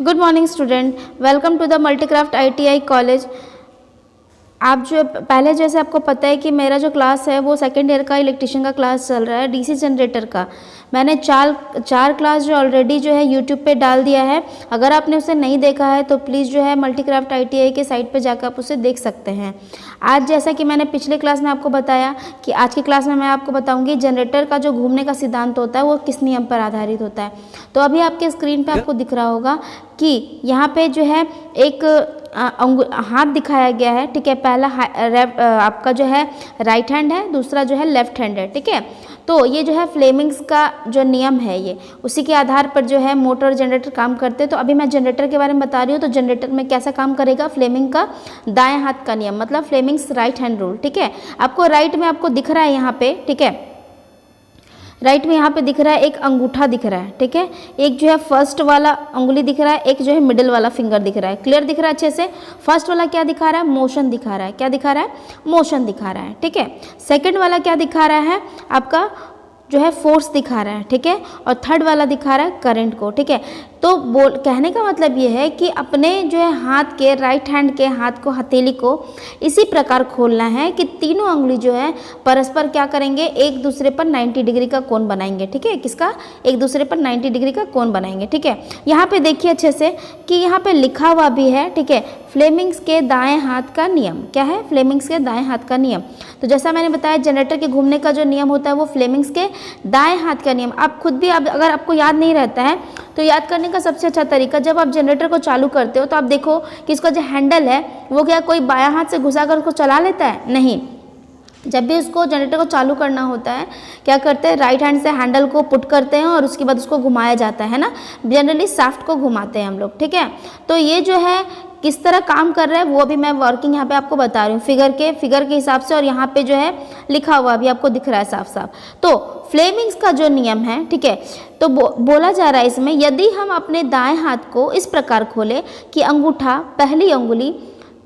Good morning student, welcome to the multicraft ITI college. आप जो पहले जैसे आपको पता है कि मेरा जो क्लास है वो सेकेंड ईयर का इलेक्ट्रिशियन का क्लास चल रहा है, DC जनरेटर का। मैंने चार क्लास जो ऑलरेडी जो है यूट्यूब पे डाल दिया है। अगर आपने उसे नहीं देखा है तो प्लीज़ जो है मल्टीक्राफ्ट ITI के साइट पे जाकर आप उसे देख सकते हैं। आज जैसा कि मैंने पिछले क्लास में आपको बताया कि आज की क्लास में मैं आपको बताऊंगी जनरेटर का जो घूमने का सिद्धांत होता है वो किस नियम पर आधारित होता है। तो अभी आपके स्क्रीन पे आपको दिख रहा होगा कि यहाँ पे जो है एक हाथ दिखाया गया है, ठीक है। पहला आपका जो है राइट हैंड है, दूसरा जो है लेफ्ट हैंड है, ठीक है। तो ये जो है फ्लेमिंग्स का जो नियम है ये उसी के आधार पर जो है मोटर और जनरेटर काम करते हैं। तो अभी मैं जनरेटर के बारे में बता रही हूँ। तो जनरेटर में कैसा काम करेगा, फ्लेमिंग का दाएं हाथ का नियम, मतलब फ्लेमिंग्स राइट हैंड रूल, ठीक है। आपको राइट में आपको दिख रहा है यहाँ पे, ठीक है। राइट में यहाँ पे दिख रहा है एक अंगूठा दिख रहा है, ठीक है। एक जो है फर्स्ट वाला उंगली दिख रहा है, एक जो है मिडिल वाला फिंगर दिख रहा है। क्लियर दिख रहा है अच्छे से। फर्स्ट वाला क्या दिखा रहा है, मोशन दिखा रहा है। क्या दिखा रहा है, मोशन दिखा रहा है, ठीक है। सेकंड वाला क्या दिखा रहा है, आपका जो है फोर्स दिखा रहा है, ठीक है। और थर्ड वाला दिखा रहा है करंट को, ठीक है। तो कहने का मतलब ये है कि अपने जो है हाथ के राइट हैंड के हाथ को, हथेली को इसी प्रकार खोलना है कि तीनों उंगली जो है परस्पर क्या करेंगे, एक दूसरे पर 90 डिग्री का कोण बनाएंगे, ठीक है। किसका, एक दूसरे पर 90 डिग्री का कोण बनाएंगे, ठीक है। यहाँ पे देखिए अच्छे से कि यहाँ पे लिखा हुआ भी है, ठीक है, फ्लेमिंग्स के दाएं हाथ का नियम। क्या है, फ्लेमिंग्स के दाएं हाथ का नियम। तो जैसा मैंने बताया जनरेटर के घूमने का जो नियम होता है वो फ्लेमिंग्स के दाएं हाथ का नियम। आप खुद भी अगर आपको याद नहीं रहता है तो याद करने का सबसे अच्छा तरीका, जब आप जनरेटर को चालू करते हो तो आप देखो कि इसका जो हैंडल है वो क्या कोई बायां हाथ से घुसाकर उसको चला लेता है, नहीं। जब भी उसको जनरेटर को चालू करना होता है क्या करते हैं, राइट हैंड से हैंडल को पुट करते हैं और उसके बाद उसको घुमाया जाता है ना। जनरली शाफ्ट को घुमाते हैं हम लोग, ठीक है। तो ये जो है किस तरह काम कर रहा है वो भी मैं वर्किंग यहाँ पे आपको बता रही हूँ फिगर के हिसाब से। और यहाँ पे जो है लिखा हुआ भी आपको दिख रहा है साफ साफ। तो फ्लेमिंग्स का जो नियम है, ठीक है, तो बोला जा रहा है इसमें, यदि हम अपने दाएं हाथ को इस प्रकार खोले कि अंगूठा, पहली उंगली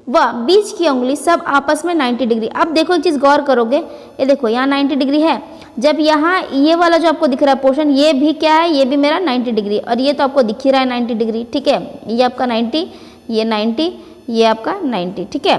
व बीच की उंगली सब आपस में 90 डिग्री। अब देखो एक चीज़ गौर करोगे, ये देखो यहाँ 90 डिग्री है। जब यहाँ ये वाला जो आपको दिख रहा है पोर्शन, ये भी क्या है, ये भी मेरा 90 डिग्री, और ये तो आपको दिख ही रहा है 90 डिग्री, ठीक है। ये आपका 90, ये 90, ये आपका 90, ठीक है।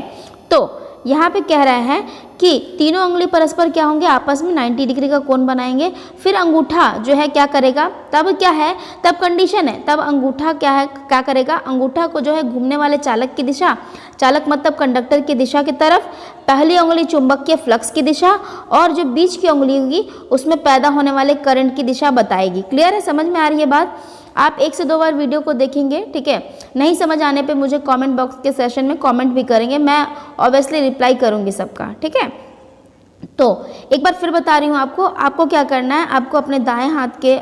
तो यहाँ पे कह रहा है कि तीनों उंगली परस्पर क्या होंगे, आपस में 90 डिग्री का कोण बनाएंगे। फिर अंगूठा जो है क्या करेगा, तब क्या है, तब कंडीशन है, तब अंगूठा क्या है, क्या करेगा, अंगूठा को जो है घूमने वाले चालक की दिशा, चालक मतलब कंडक्टर की दिशा की तरफ, पहली उंगली चुंबक के फ्लक्स की दिशा, और जो बीच की उंगली होगी उसमें पैदा होने वाले करंट की दिशा बताएगी। क्लियर है, समझ में आ रही है बात। आप 1 से 2 बार वीडियो को देखेंगे, ठीक है। नहीं समझ आने पे मुझे कमेंट बॉक्स के सेशन में कमेंट भी करेंगे, मैं ऑब्वियसली रिप्लाई करूंगी सबका, ठीक है। तो एक बार फिर बता रही हूँ आपको क्या करना है, आपको अपने दाएं हाथ के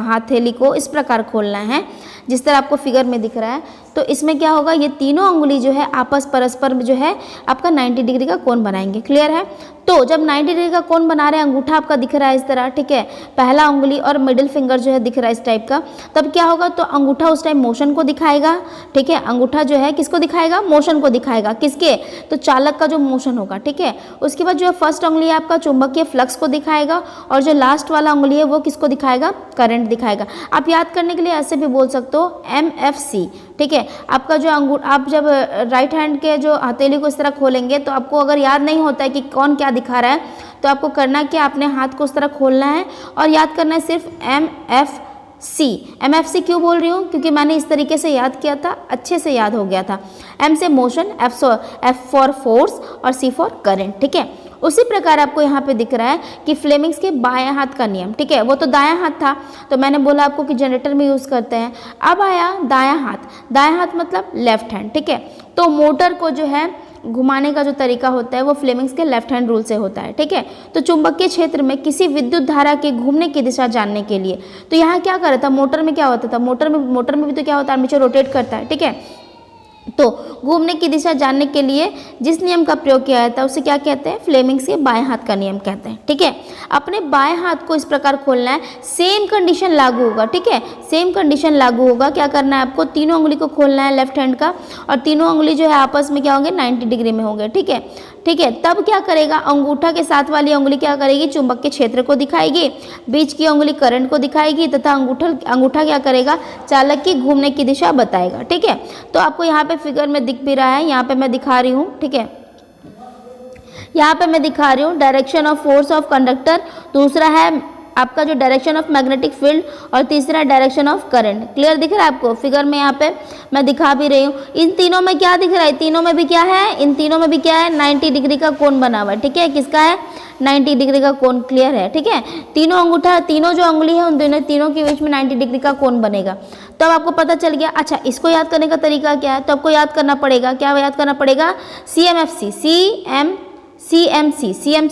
हथेली को इस प्रकार खोलना है जिस तरह आपको फिगर में दिख रहा है। तो इसमें क्या होगा, ये तीनों उंगली जो है परस्पर जो है आपका 90 डिग्री का कोण बनाएंगे। क्लियर है। तो जब 90 डिग्री का कोण बना रहे हैं, अंगूठा आपका दिख रहा है इस तरह, ठीक है, पहला उंगली और मिडिल फिंगर जो है दिख रहा है इस टाइप का, तब क्या होगा, तो अंगूठा उस टाइम मोशन को दिखाएगा, ठीक है। अंगूठा जो है किसको दिखाएगा, मोशन को दिखाएगा। किसके, तो चालक का जो मोशन होगा, ठीक है। उसके बाद जो है फर्स्ट उंगली है आपका चुंबकीय फ्लक्स को दिखाएगा, और जो लास्ट वाला उंगली है वो किसको दिखाएगा, करंट दिखाएगा। आप याद करने के लिए ऐसे भी बोल सकते हो MFC, ठीक है। आपका जो आप जब राइट हैंड के जो हथेली को इस तरह खोलेंगे तो आपको अगर याद नहीं होता है कि कौन क्या दिखा रहा है, तो आपको करना क्या, अपने हाथ को उस तरह खोलना है और याद करना है सिर्फ MFC क्यों बोल रही हूँ, क्योंकि मैंने इस तरीके से याद किया था, अच्छे से याद हो गया था। M से मोशन, F फॉर फोर्स और C फॉर करंट, ठीक है। उसी प्रकार आपको यहाँ पे दिख रहा है कि फ्लेमिंग्स के बाएं हाथ का नियम, ठीक है। वो तो दायां हाथ था, तो मैंने बोला आपको कि जनरेटर में यूज़ करते हैं। अब आया दायां हाथ मतलब लेफ्ट हैंड, ठीक है। तो मोटर को जो है घुमाने का जो तरीका होता है वो फ्लेमिंग्स के लेफ्ट हैंड रूल से होता है, ठीक है। तो चुंबकीय क्षेत्र में किसी विद्युत धारा के घूमने की दिशा जानने के लिए, तो यहाँ क्या कर रहा था, मोटर में क्या होता था, मोटर में भी तो क्या होता है, आर्मेचर रोटेट करता है, ठीक है। तो घूमने की दिशा जानने के लिए जिस नियम का प्रयोग किया जाता है उसे क्या कहते हैं, फ्लेमिंग्स के बाएं हाथ का नियम कहते हैं। ठीक है, अपने बाएं हाथ को इस प्रकार खोलना है, सेम कंडीशन लागू होगा। ठीक है, सेम कंडीशन लागू होगा। क्या करना है आपको, तीनों उंगली को खोलना है लेफ्ट हैंड का, और तीनों उंगली जो है आपस में क्या होंगे, 90 डिग्री में होंगे। ठीक है, ठीक है, तब क्या करेगा, अंगूठा के साथ वाली उंगली क्या करेगी, चुंबक के क्षेत्र को दिखाएगी, बीच की उंगली करंट को दिखाएगी, तथा अंगूठा क्या करेगा, चालक की घूमने की दिशा बताएगा। ठीक है, तो आपको यहाँ पे फिगर में दिख भी रहा है, यहाँ पे मैं दिखा रही हूँ। ठीक है, यहाँ पे मैं दिखा रही हूँ direction of force of conductor, दूसरा है आपका जो डायरेक्शन ऑफ मैग्नेटिक फील्ड, और तीसरा डायरेक्शन ऑफ करंट। क्लियर दिख रहा है आपको, फिगर में यहाँ पे मैं दिखा भी रही हूँ। इन तीनों में क्या दिख रहा है, तीनों में भी क्या है, इन तीनों में भी क्या है, 90 डिग्री का कोण बना हुआ है। ठीक है, किसका है, 90 डिग्री का कोण। क्लियर है। ठीक है, तीनों अंगूठा, तीनों जो उंगली है उन तीनों के बीच में 90 डिग्री का कोण बनेगा। तब आपको पता चल गया। अच्छा, इसको याद करने का तरीका क्या है, तो आपको याद करना पड़ेगा, क्या याद करना पड़ेगा, CMC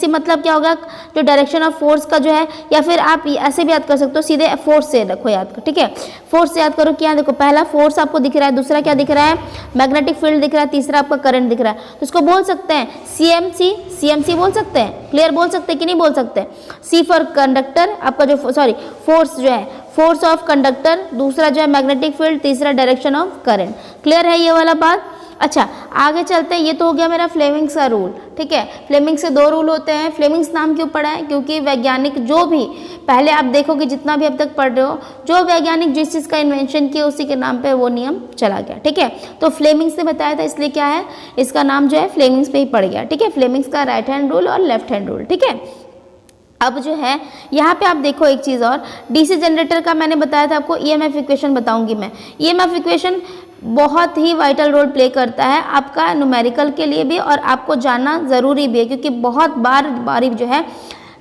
मतलब क्या होगा, जो डायरेक्शन ऑफ फोर्स का जो है, या फिर आप ऐसे भी याद कर सकते हो, सीधे फोर्स से रखो याद कर। ठीक है, फोर्स से याद करो। क्या देखो, पहला फोर्स आपको दिख रहा है, दूसरा क्या दिख रहा है, मैग्नेटिक फील्ड दिख रहा है, तीसरा आपका करंट दिख रहा है। तो इसको बोल सकते हैं CMC बोल सकते हैं। क्लियर, बोल सकते हैं कि नहीं बोल सकते, C फॉर कंडक्टर, आपका जो फोर्स जो है, फोर्स ऑफ कंडक्टर, दूसरा जो है मैग्नेटिक फील्ड, तीसरा डायरेक्शन ऑफ करंट। क्लियर है ये वाला बात। अच्छा, आगे चलते हैं। ये तो हो गया मेरा फ्लेमिंग्स का रूल। ठीक है, फ्लेमिंग्स से 2 रूल होते हैं। फ्लेमिंग्स नाम क्यों पड़ा है, क्योंकि वैज्ञानिक जो भी पहले आप देखोगे, जितना भी अब तक पढ़ रहे हो, जो वैज्ञानिक जिस चीज़ का इन्वेंशन किया उसी के नाम पे वो नियम चला गया। ठीक है, तो फ्लेमिंग्स से बताया था, इसलिए क्या है, इसका नाम जो है फ्लेमिंग्स पे ही पड़ गया। ठीक है, फ्लेमिंग्स का राइट हैंड रूल और लेफ्ट हैंड रूल। ठीक है, अब जो है यहाँ पे आप देखो एक चीज़ और, डीसी जनरेटर का मैंने बताया था आपको, ईएमएफ इक्वेशन बताऊंगी मैं। ईएमएफ इक्वेशन बहुत ही वाइटल रोल प्ले करता है आपका न्यूमेरिकल के लिए भी, और आपको जानना ज़रूरी भी है, क्योंकि बहुत बार जो है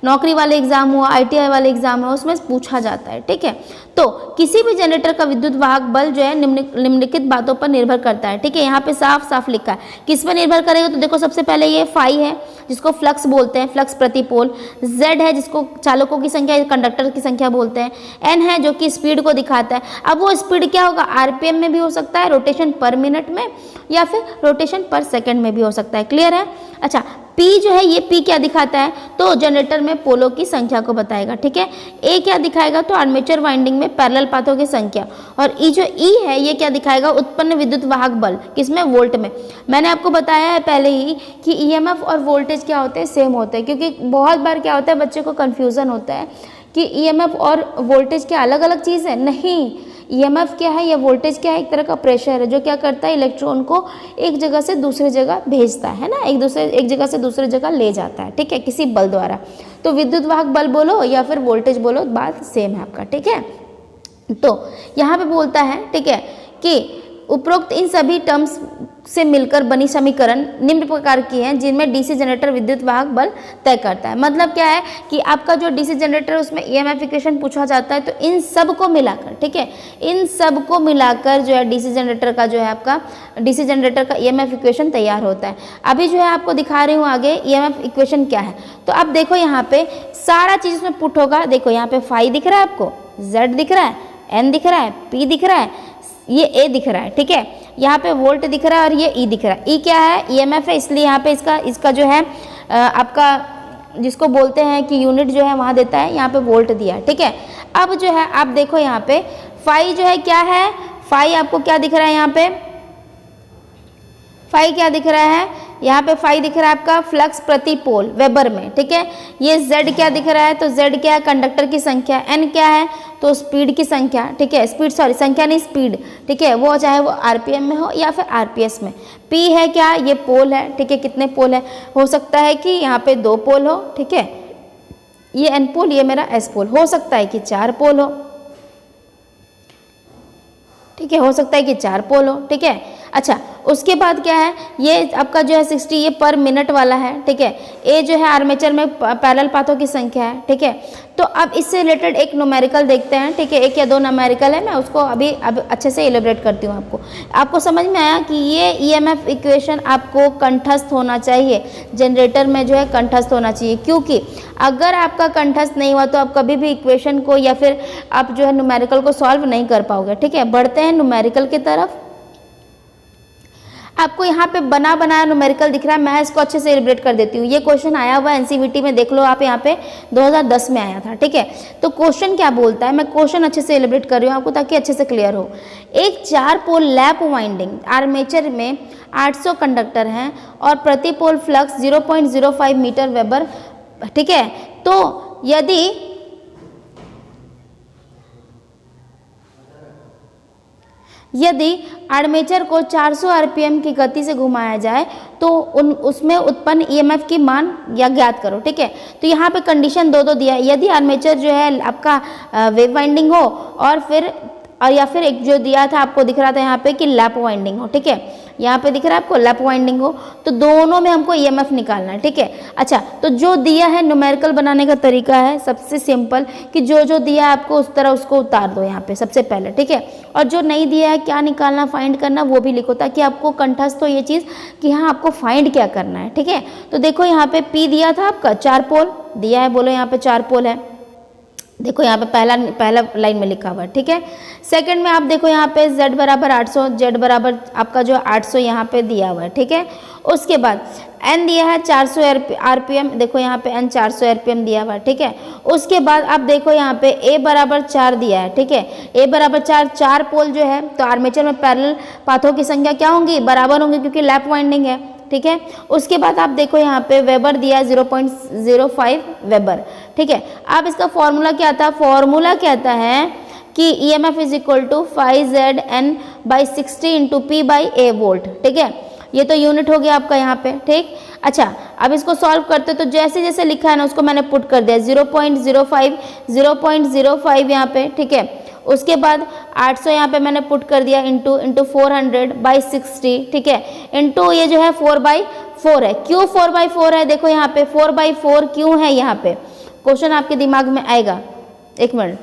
नौकरी वाले एग्जाम हुआ, आईटीआई वाले एग्जाम है, उसमें पूछा जाता है। ठीक है, तो किसी भी जनरेटर का विद्युत वाहक बल जो है निम्नलिखित बातों पर निर्भर करता है। ठीक है, यहाँ पे साफ साफ लिखा है किस पर निर्भर करेगा, तो देखो सबसे पहले ये फाई है, जिसको फ्लक्स बोलते हैं, फ्लक्स प्रति पोल। जेड है, जिसको चालकों की संख्या, कंडक्टर की संख्या बोलते हैं। एन है, जो कि स्पीड को दिखाता है। अब वो स्पीड क्या होगा, आरपीएम में भी हो सकता है, रोटेशन पर मिनट में, या फिर रोटेशन पर सेकंड में भी हो सकता है। क्लियर है। अच्छा, पी जो है, ये पी क्या दिखाता है, तो जनरेटर में पोलों की संख्या को बताएगा। ठीक है, ए क्या दिखाएगा, तो आर्मेचर वाइंडिंग में पैरेलल पाथों की संख्या। और ई जो ई है, ये क्या दिखाएगा, उत्पन्न विद्युत वाहक बल, किसमें, वोल्ट में। मैंने आपको बताया है पहले ही कि ईएमएफ और वोल्टेज क्या होते हैं, सेम होते हैं, क्योंकि बहुत बार क्या होता है, बच्चे को कन्फ्यूज़न होता है कि ईएमएफ और वोल्टेज क्या अलग अलग चीज़ है। नहीं, ईएमएफ क्या है या वोल्टेज क्या है, एक तरह का प्रेशर है जो क्या करता है, इलेक्ट्रॉन को एक जगह से दूसरी जगह भेजता है ना, एक जगह से दूसरी जगह ले जाता है। ठीक है, किसी बल द्वारा। तो विद्युत वाहक बल बोलो या फिर वोल्टेज बोलो, बात सेम है आपका। ठीक है, तो यहाँ पे बोलता है, ठीक है, कि उपरोक्त इन सभी टर्म्स से मिलकर बनी समीकरण निम्न प्रकार की हैं, जिनमें डीसी जनरेटर विद्युत वाहक बल तय करता है। मतलब क्या है कि आपका जो डीसी जनरेटर उसमें ईएमएफ इक्वेशन पूछा जाता है, तो इन सब को मिलाकर, ठीक है, इन सब को मिलाकर जो है डीसी जनरेटर का जो है आपका डीसी जनरेटर का ईएमएफ इक्वेशन तैयार होता है। अभी जो है आपको दिखा रही हूँ आगे ईएमएफ इक्वेशन क्या है। तो अब देखो यहाँ पे सारा चीज़ उसमें पुट होगा। देखो यहाँ पे फाई दिख रहा है आपको, जेड दिख रहा है, एन दिख रहा है, पी दिख रहा है, ये ए दिख रहा है। ठीक है, यहाँ पे वोल्ट दिख रहा है और ये ई दिख रहा है। ई क्या है, ईएमएफ है, इसलिए यहाँ पे इसका जो है आपका जिसको बोलते हैं कि यूनिट जो है वहाँ देता है, यहाँ पे वोल्ट दिया है। ठीक है, अब जो है आप देखो यहाँ पे फाई जो है क्या है, फाई आपको क्या दिख रहा है, यहाँ पे फाई क्या दिख रहा है, यहाँ पे फाई दिख रहा है आपका फ्लक्स प्रति पोल वेबर में। ठीक है, ये जेड क्या दिख रहा है, तो जेड क्या है, कंडक्टर की संख्या। एन क्या है, तो स्पीड की संख्या। ठीक है, संख्या नहीं, स्पीड। ठीक है, वो चाहे वो आरपीएम में हो या फिर आरपीएस में। पी है क्या, ये पोल है। ठीक है, कितने पोल है, हो सकता है कि यहाँ पे 2 पोल हो। ठीक है, ये एन पोल, ये मेरा एस पोल। हो सकता है कि 4 पोल हो। ठीक है, हो सकता है कि 4 पोल हो। ठीक है, अच्छा उसके बाद क्या है, ये आपका जो है 60 ये पर मिनट वाला है। ठीक है, ए जो है आर्मेचर में पैरेलल पाथों की संख्या है। ठीक है, तो अब इससे रिलेटेड एक न्यूमेरिकल देखते हैं। ठीक है, 1 या 2 न्यूमेरिकल है, मैं उसको अभी अच्छे से एलिब्रेट करती हूँ। आपको समझ में आया कि ये ईएमएफ इक्वेशन आपको कंठस्थ होना चाहिए, जनरेटर में जो है कंठस्थ होना चाहिए, क्योंकि अगर आपका कंठस्थ नहीं हुआ तो आप कभी भी इक्वेशन को या फिर आप जो है न्यूमेरिकल को सॉल्व नहीं कर पाओगे। ठीक है, बढ़ते हैं न्यूमेरिकल की तरफ। आपको यहाँ पे बना बनाया न्यूमेरिकल दिख रहा है, मैं इसको अच्छे से इलिब्रेट कर देती हूँ। ये क्वेश्चन आया हुआ है एनसीईआरटी में, देख लो आप, यहाँ पे 2010 में आया था, ठीक है। तो क्वेश्चन क्या बोलता है, मैं क्वेश्चन अच्छे से इलिब्रेट कर रही हूँ आपको ताकि अच्छे से क्लियर हो। एक 4 पोल लैप वाइंडिंग आर्मेचर में 800 कंडक्टर हैं और प्रति पोल फ्लक्स 0.05 मीटर वेबर, ठीक है। तो यदि आर्मेचर को 400 आरपीएम की गति से घुमाया जाए तो उसमें उत्पन्न ईएमएफ की मान या ज्ञात करो, ठीक है। तो यहाँ पे कंडीशन दो दिया है, यदि आर्मेचर जो है आपका वेव वाइंडिंग हो और फिर या फिर एक जो दिया था आपको दिख रहा था यहाँ पे कि लैप वाइंडिंग हो, ठीक है। यहाँ पे दिख रहा है आपको लैप वाइंडिंग हो, तो दोनों में हमको ईएमएफ निकालना है, ठीक है। अच्छा, तो जो दिया है न्यूमेरिकल बनाने का तरीका है सबसे सिंपल कि जो दिया है आपको उस तरह उसको उतार दो यहाँ पे सबसे पहले, ठीक है। और जो नहीं दिया है क्या निकालना फाइंड करना वो भी लिखो ताकि आपको कंठस्थ हो ये चीज़ कि हाँ आपको फाइंड क्या करना है, ठीक है। तो देखो यहाँ पे पी दिया था आपका 4 पोल दिया है, बोलो यहाँ पे 4 पोल है, देखो यहाँ पे पहला लाइन में लिखा हुआ है, ठीक है। सेकंड में आप देखो यहाँ पे z बराबर 800, z बराबर आपका जो 800 यहाँ पे दिया हुआ है, ठीक है। उसके बाद n दिया है 400 आरपीएम, देखो यहाँ पे n 400 आरपीएम दिया हुआ है, ठीक है। उसके बाद आप देखो यहाँ पे a बराबर 4 दिया है, ठीक है। a बराबर 4 पोल जो है तो आर्मेचर में पैरेलल पाथों की संख्या क्या होंगी, बराबर होंगी क्योंकि लैप वाइंडिंग है, ठीक है। उसके बाद आप देखो यहाँ पे वेबर दिया है 0.05 वेबर, ठीक है। अब इसका फॉर्मूला क्या था, फॉर्मूला कहता है कि EMF is equal to 5Zn/60 into P by A volt, ठीक है। ये तो यूनिट हो गया आपका यहाँ पे, ठीक। अच्छा, अब इसको सॉल्व करते तो जैसे जैसे लिखा है ना उसको मैंने पुट कर दिया 0.05 यहाँ पे, ठीक है। उसके बाद 800 यहाँ पे मैंने पुट कर दिया इंटू 400/60, ठीक है, इंटू ये जो है 4/4 है। क्यों 4/4 है, देखो यहाँ पे 4/4 क्यों है, यहाँ पे क्वेश्चन आपके दिमाग में आएगा, एक मिनट,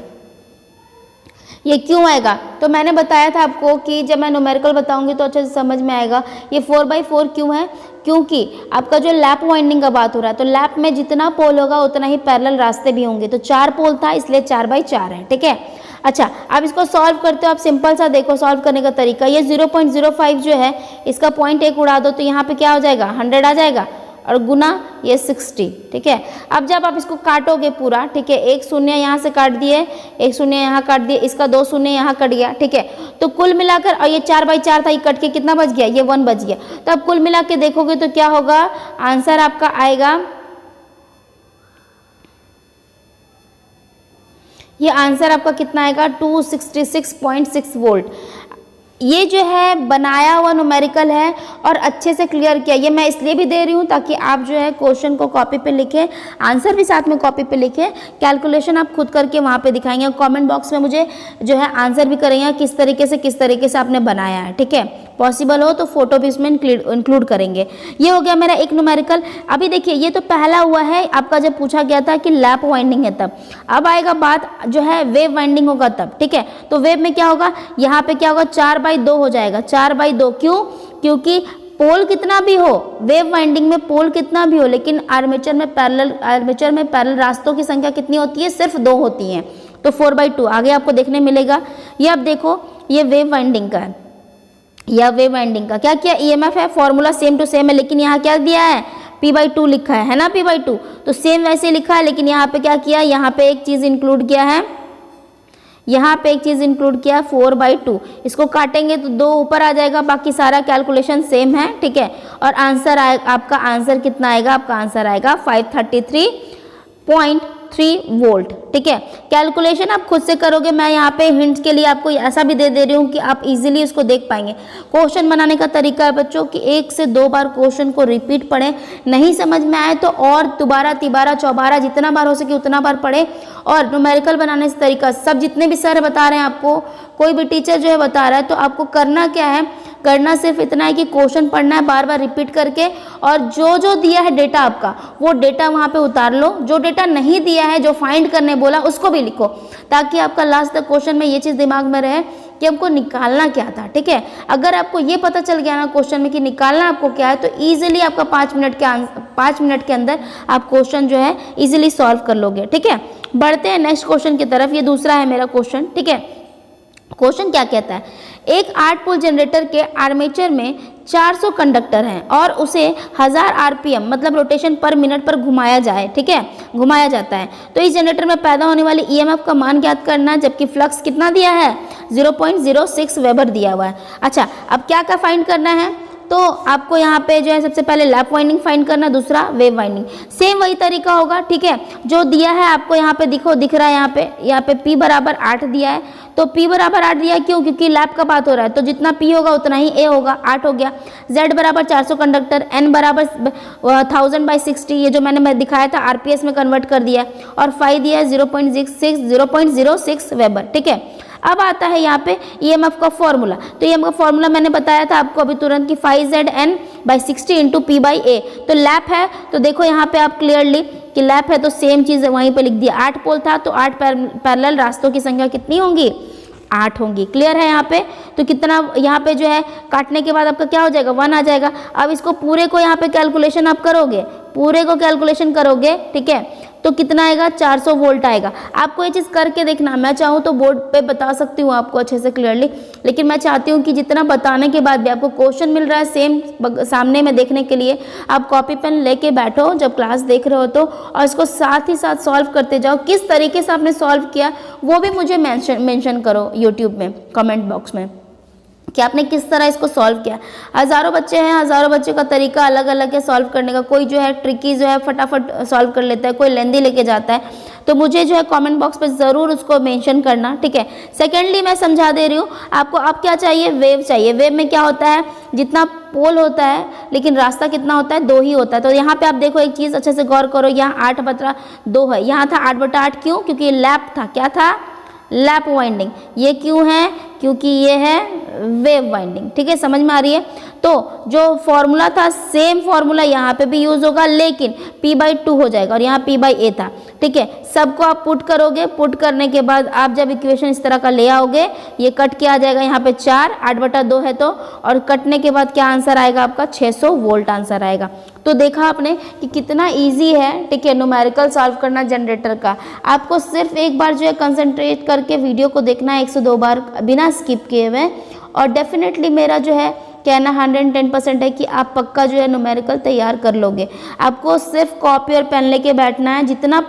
ये क्यों आएगा। तो मैंने बताया था आपको कि जब मैं न्यूमेरिकल बताऊंगी तो अच्छे से समझ में आएगा। ये 4/4 क्यों है, क्योंकि आपका जो लैप वाइंडिंग का बात हो रहा है तो लैप में जितना पोल होगा उतना ही पैरेलल रास्ते भी होंगे, तो 4 पोल था इसलिए 4/4 है, ठीक है। अच्छा, अब इसको सॉल्व करते हो आप, सिंपल सा देखो सॉल्व करने का तरीका, ये 0.05 जो है इसका 0.1 उड़ा दो तो यहाँ पे क्या हो जाएगा 100 आ जाएगा और गुना ये 60, ठीक है। अब जब आप इसको काटोगे पूरा, ठीक है, एक शून्य यहाँ से काट दिए, एक शून्य यहाँ काट दिए, इसका 2 शून्य यहाँ कट गया, ठीक है। तो कुल मिलाकर, और ये 4/4 था, ये कट के कितना बच गया, ये 1 बच गया। तो अब कुल मिला के देखोगे तो क्या होगा, आंसर आपका आएगा, ये आंसर आपका कितना आएगा 266.6 वोल्ट। ये जो है बनाया हुआ न्यूमेरिकल है और अच्छे से क्लियर किया, ये मैं इसलिए भी दे रही हूँ ताकि आप जो है क्वेश्चन को कॉपी पे लिखें, आंसर भी साथ में कॉपी पे लिखें, कैलकुलेशन आप खुद करके वहाँ पे दिखाएंगे, कमेंट बॉक्स में मुझे जो है आंसर भी करेंगे किस तरीके से आपने बनाया है, ठीक है। पॉसिबल हो तो फोटो भी इसमें इंक्लूड करेंगे। ये हो गया मेरा एक न्यूमेरिकल। अभी देखिए ये तो पहला हुआ है आपका, जब पूछा गया था कि लैप वाइंडिंग है तब। अब आएगा बात जो है वेव वाइंडिंग होगा तब, ठीक है। तो वेव में क्या होगा, यहाँ पे क्या होगा 4/2 हो जाएगा, 4/2 क्यों, क्योंकि पोल कितना भी हो, वेव वाइंडिंग में पोल कितना भी हो, लेकिन आर्मेचर में पैरेलल रास्तों की संख्या कितनी होती है, सिर्फ 2 होती हैं, तो 4/2 आगे आपको देखने मिलेगा। ये अब देखो ये वेव वाइंडिंग का है, या वेव वाइंडिंग का क्या क्या ईएमएफ है, फॉर्मूला सेम टू सेम है, लेकिन यहाँ क्या दिया है P/2 लिखा है ना, P/2 तो सेम वैसे लिखा है, लेकिन यहाँ पे क्या किया, यहाँ पे एक चीज़ इंक्लूड किया है, यहाँ पे एक चीज़ इंक्लूड किया 4/2, इसको काटेंगे तो 2 ऊपर आ जाएगा, बाकी सारा कैलकुलेशन सेम है, ठीक है। और आंसर आपका आंसर कितना आएगा, आपका आंसर आएगा 533.3 वोल्ट, ठीक है। कैलकुलेशन आप खुद से करोगे, मैं यहाँ पे हिंट्स के लिए आपको ऐसा भी दे रही हूँ कि आप इजीली उसको देख पाएंगे। क्वेश्चन बनाने का तरीका है बच्चों कि 1 से 2 बार क्वेश्चन को रिपीट पढ़ें, नहीं समझ में आए तो और दोबारा तिबारा चौबारा जितना बार हो सके उतना बार पढ़ें। और न्यूमेरिकल बनाने से तरीका सब जितने भी सर बता रहे हैं आपको, कोई भी टीचर जो है बता रहा है, तो आपको करना क्या है, करना सिर्फ इतना है कि क्वेश्चन पढ़ना है बार बार रिपीट करके, और जो जो दिया है डेटा आपका वो डेटा वहाँ पे उतार लो, जो डेटा नहीं दिया है जो फाइंड करने बोला उसको भी लिखो, ताकि आपका लास्ट तक क्वेश्चन में ये चीज़ दिमाग में रहे कि हमको निकालना क्या था, ठीक है। अगर आपको ये पता चल गया ना क्वेश्चन में कि निकालना आपको क्या है, तो ईजिली आपका 5 मिनट के अंदर आप क्वेश्चन जो है ईजिली सॉल्व कर लोगे, ठीक है। बढ़ते हैं नेक्स्ट क्वेश्चन की तरफ, ये दूसरा है मेरा क्वेश्चन, ठीक है। क्वेश्चन क्या कहता है, एक 8 पोल जनरेटर के आर्मेचर में 400 कंडक्टर हैं और उसे 1000 आरपीएम मतलब रोटेशन पर मिनट पर घुमाया जाए, ठीक है, घुमाया जाता है, तो इस जनरेटर में पैदा होने वाली ईएमएफ का मान ज्ञात करना है, जबकि फ्लक्स कितना दिया है 0.06 वेबर दिया हुआ है। अच्छा, अब क्या क्या फाइंड करना है, तो आपको यहाँ पे जो है सबसे पहले लैप वाइंडिंग फाइंड करना, दूसरा वेव वाइंडिंग, सेम वही तरीका होगा, ठीक है, जो दिया है आपको यहाँ पे दिख रहा है, यहाँ पे P बराबर 8 दिया है, तो P बराबर 8 दिया है क्यों, क्योंकि लैप का बात हो रहा है, तो जितना P होगा उतना ही A होगा, 8 हो गया। Z बराबर 400 कंडक्टर, N बराबर 1000/60, ये जो मैंने दिखाया था RPS में कन्वर्ट कर दिया है, और फाई दिया है 0.06 वेबर, ठीक है। अब आता है यहाँ पे ईएमएफ का फॉर्मूला, तो ईएमएफ का फॉर्मूला मैंने बताया था आपको अभी तुरंत कि 5ZN/60 इंटू P/A, तो लैप है, तो देखो यहाँ पे आप क्लियरली कि लैप है तो सेम चीज़ वहीं पे लिख दिया, 8 पोल था तो 8 पैरेलल रास्तों की संख्या कितनी होंगी, 8 होंगी। क्लियर है यहाँ पे, तो कितना यहाँ पे जो है काटने के बाद आपका क्या हो जाएगा, 1 आ जाएगा। अब इसको पूरे को यहाँ पे कैलकुलेशन आप करोगे, पूरे को कैलकुलेशन करोगे, ठीक है, तो कितना आएगा 400 वोल्ट आएगा। आपको ये चीज़ करके देखना, मैं चाहूँ तो बोर्ड पे बता सकती हूँ आपको अच्छे से क्लियरली, लेकिन मैं चाहती हूँ कि जितना बताने के बाद भी आपको क्वेश्चन मिल रहा है सेम सामने में देखने के लिए, आप कॉपी पेन लेके बैठो जब क्लास देख रहे हो तो, और इसको साथ ही साथ सॉल्व करते जाओ। किस तरीके से आपने सॉल्व किया वो भी मुझे मेंशन करो यूट्यूब में कमेंट बॉक्स में कि आपने किस तरह इसको सॉल्व किया। हज़ारों बच्चे हैं, हज़ारों बच्चों का तरीका अलग अलग है सॉल्व करने का, कोई जो है ट्रिकी जो है फटाफट सॉल्व कर लेता है, कोई लेंदी लेके जाता है, तो मुझे जो है कमेंट बॉक्स पे ज़रूर उसको मेंशन करना, ठीक है। सेकेंडली मैं समझा दे रही हूँ आपको, अब क्या चाहिए, वेव चाहिए। वेव में क्या होता है, जितना पोल होता है लेकिन रास्ता कितना होता है, 2 ही होता है। तो यहाँ पे आप देखो एक चीज़ अच्छे से गौर करो, यहाँ 8/2 है, यहाँ था 8/8, क्यों, क्योंकि ये लैप था, क्या था, लैप वाइंडिंग। ये क्यों है, क्योंकि ये है वेव वाइंडिंग, ठीक है, समझ में आ रही है। तो जो फॉर्मूला था सेम फॉर्मूला यहाँ पे भी यूज होगा, लेकिन P/2 हो जाएगा और यहाँ P/A था, ठीक है। सबको आप पुट करोगे, पुट करने के बाद आप जब इक्वेशन इस तरह का ले आओगे, ये कट के आ जाएगा यहाँ पे 4, 8/2 है तो, और कटने के बाद क्या आंसर आएगा आपका 600 वोल्ट आंसर आएगा। तो देखा आपने कि कितना ईजी है, ठीक है, न्यूमेरिकल सॉल्व करना जनरेटर का। आपको सिर्फ एक बार जो है कंसंट्रेट करके वीडियो को देखना है 102 बार बिना स्किप किए हुए, और डेफिनेटली मेरा जो है कहना 110% है कि आप पक्का जो है न्यूमेरिकल तैयार कर लोगे। आपको सिर्फ कॉपी और पेन लेके बैठना है, जितना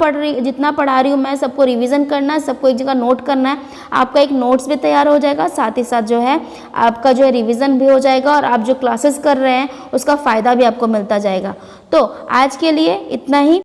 पढ़ा रही हूँ मैं सबको रिवीजन करना है, सबको एक जगह नोट करना है। आपका एक नोट्स भी तैयार हो जाएगा, साथ ही साथ जो है आपका जो है रिवीजन भी हो जाएगा, और आप जो क्लासेस कर रहे हैं उसका फ़ायदा भी आपको मिलता जाएगा। तो आज के लिए इतना ही।